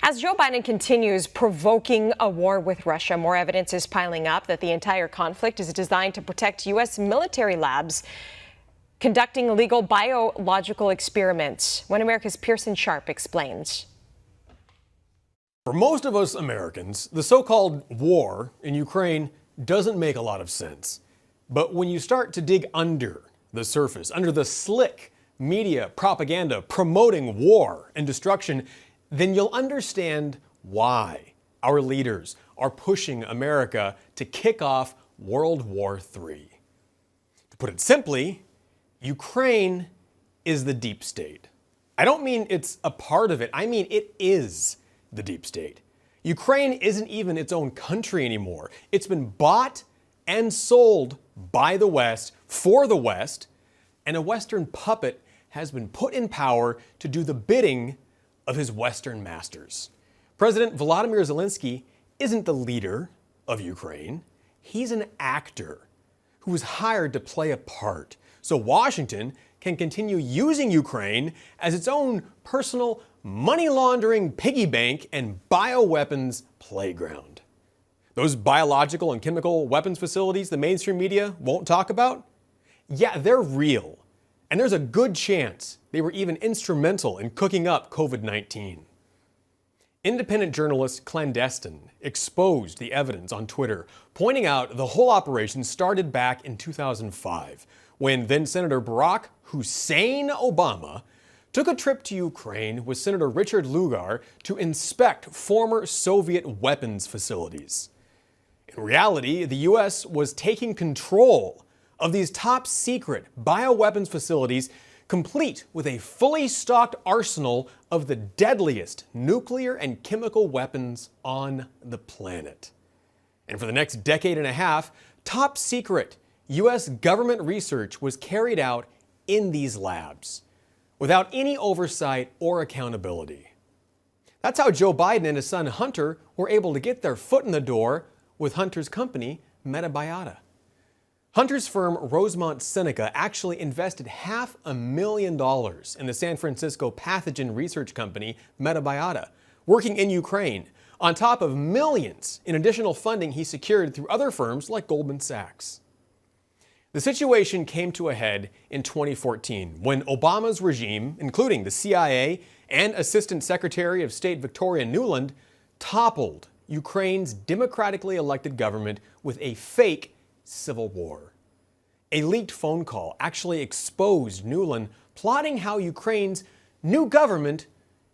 As Joe Biden continues provoking a war with Russia, more evidence is piling up that the entire conflict is designed to protect U.S. military labs conducting illegal biological experiments. One America's Pearson Sharp explains. For most of us Americans, the so-called war in Ukraine doesn't make a lot of sense. But when you start to dig under the surface, under the slick media propaganda promoting war and destruction, then you'll understand why our leaders are pushing America to kick off World War III. To put it simply, Ukraine is the deep state. I don't mean it's a part of it, I mean it is the deep state. Ukraine isn't even its own country anymore. It's been bought and sold by the West for the West, and a Western puppet has been put in power to do the bidding of his Western masters. President Volodymyr Zelensky isn't the leader of Ukraine. He's an actor who was hired to play a part so Washington can continue using Ukraine as its own personal money laundering piggy bank and bioweapons playground. Those biological and chemical weapons facilities the mainstream media won't talk about? Yeah, they're real. And there's a good chance they were even instrumental in cooking up COVID-19. Independent journalist Clandestine exposed the evidence on Twitter, pointing out the whole operation started back in 2005, when then Senator Barack Hussein Obama took a trip to Ukraine with Senator Richard Lugar to inspect former Soviet weapons facilities. In reality, the U.S. was taking control of these top-secret bioweapons facilities, complete with a fully stocked arsenal of the deadliest nuclear and chemical weapons on the planet. And for the next decade and a half, top-secret U.S. government research was carried out in these labs, without any oversight or accountability. That's how Joe Biden and his son Hunter were able to get their foot in the door with Hunter's company, Metabiota. Hunter's firm, Rosemont Seneca, actually invested $500,000 in the San Francisco pathogen research company, Metabiota, working in Ukraine, on top of millions in additional funding he secured through other firms like Goldman Sachs. The situation came to a head in 2014 when Obama's regime, including the CIA and Assistant Secretary of State Victoria Nuland, toppled Ukraine's democratically elected government with a fake civil war. A leaked phone call actually exposed Nuland plotting how Ukraine's new government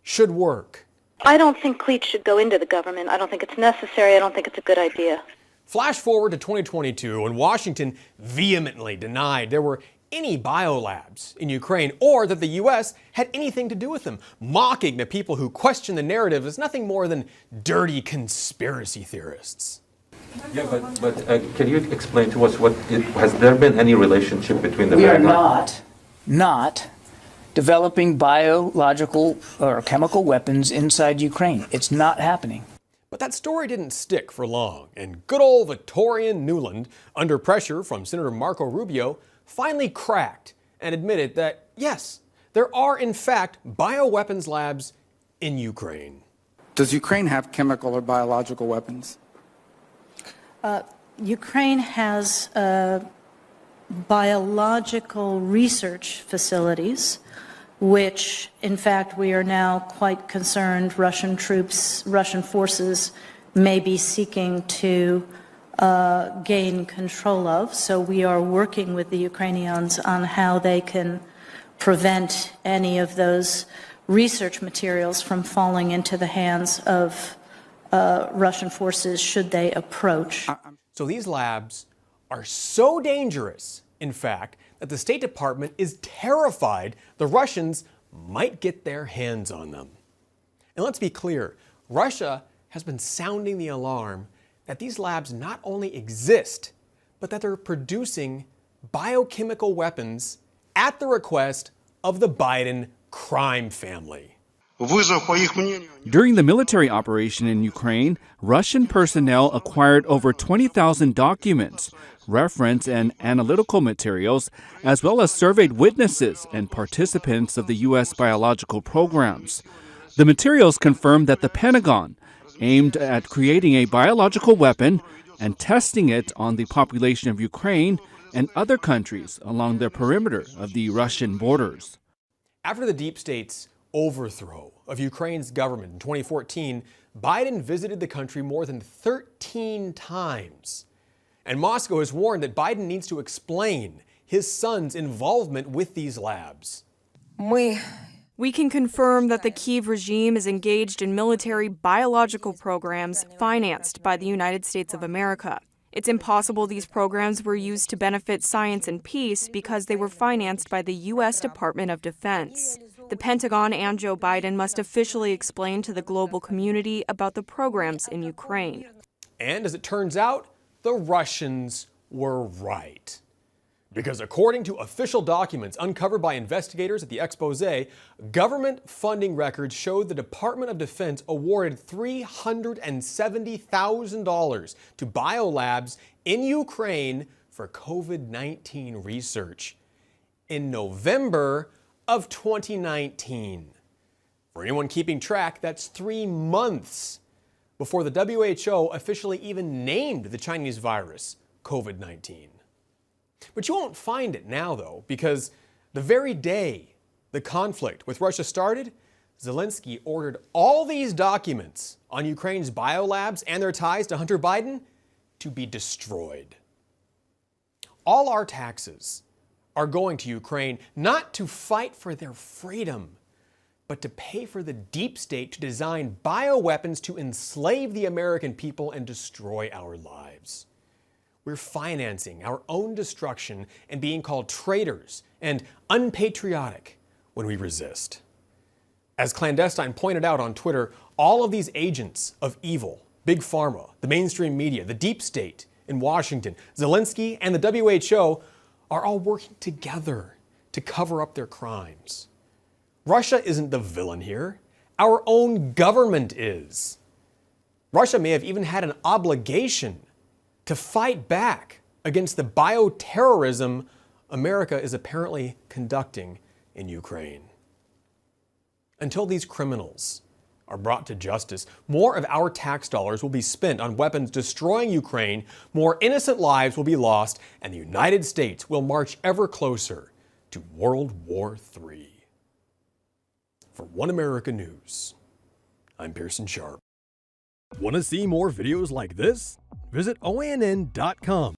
should work. I don't think cleats should go into the government. I don't think it's necessary. I don't think it's a good idea. Flash forward to 2022 when Washington vehemently denied there were any biolabs in Ukraine or that the U.S. had anything to do with them, mocking the people who question the narrative as nothing more than dirty conspiracy theorists. Yeah, but can you explain to us has there been any relationship between the... We are not developing biological or chemical weapons inside Ukraine. It's not happening. But that story didn't stick for long, and good old Victorian Nuland, under pressure from Senator Marco Rubio, finally cracked and admitted that, yes, there are in fact bioweapons labs in Ukraine. Does Ukraine have chemical or biological weapons? Ukraine has biological research facilities, which, in fact, we are now quite concerned Russian forces may be seeking to gain control of. So we are working with the Ukrainians on how they can prevent any of those research materials from falling into the hands of Russian forces should they approach. So these labs are so dangerous, in fact, that the State Department is terrified the Russians might get their hands on them. And let's be clear, Russia has been sounding the alarm that these labs not only exist, but that they're producing biochemical weapons at the request of the Biden crime family. During the military operation in Ukraine, Russian personnel acquired over 20,000 documents, reference and analytical materials, as well as surveyed witnesses and participants of the U.S. biological programs. The materials confirm that the Pentagon aimed at creating a biological weapon and testing it on the population of Ukraine and other countries along the perimeter of the Russian borders. After the deep state's overthrow of Ukraine's government in 2014, Biden visited the country more than 13 times. And Moscow has warned that Biden needs to explain his son's involvement with these labs. We can confirm that the Kyiv regime is engaged in military biological programs financed by the United States of America. It's impossible these programs were used to benefit science and peace because they were financed by the U.S. Department of Defense. The Pentagon and Joe Biden must officially explain to the global community about the programs in Ukraine. And as it turns out, the Russians were right. Because according to official documents uncovered by investigators at the exposé, government funding records showed the Department of Defense awarded $370,000 to biolabs in Ukraine for COVID-19 research in November of 2019. For anyone keeping track, that's 3 months before the WHO officially even named the Chinese virus COVID-19. But you won't find it now, though, because the very day the conflict with Russia started, Zelensky ordered all these documents on Ukraine's biolabs and their ties to Hunter Biden to be destroyed. All our taxes are going to Ukraine not to fight for their freedom, but to pay for the deep state to design bioweapons to enslave the American people and destroy our lives. We're financing our own destruction and being called traitors and unpatriotic when we resist. As Clandestine pointed out on Twitter, all of these agents of evil, Big Pharma, the mainstream media, the deep state in Washington, Zelensky, and the WHO are all working together to cover up their crimes. Russia isn't the villain here. Our own government is. Russia may have even had an obligation to fight back against the bioterrorism America is apparently conducting in Ukraine. Until these criminals are brought to justice, more of our tax dollars will be spent on weapons destroying Ukraine, more innocent lives will be lost, and the United States will march ever closer to World War III. For One America News, I'm Pearson Sharp. Want to see more videos like this? Visit OANN.com.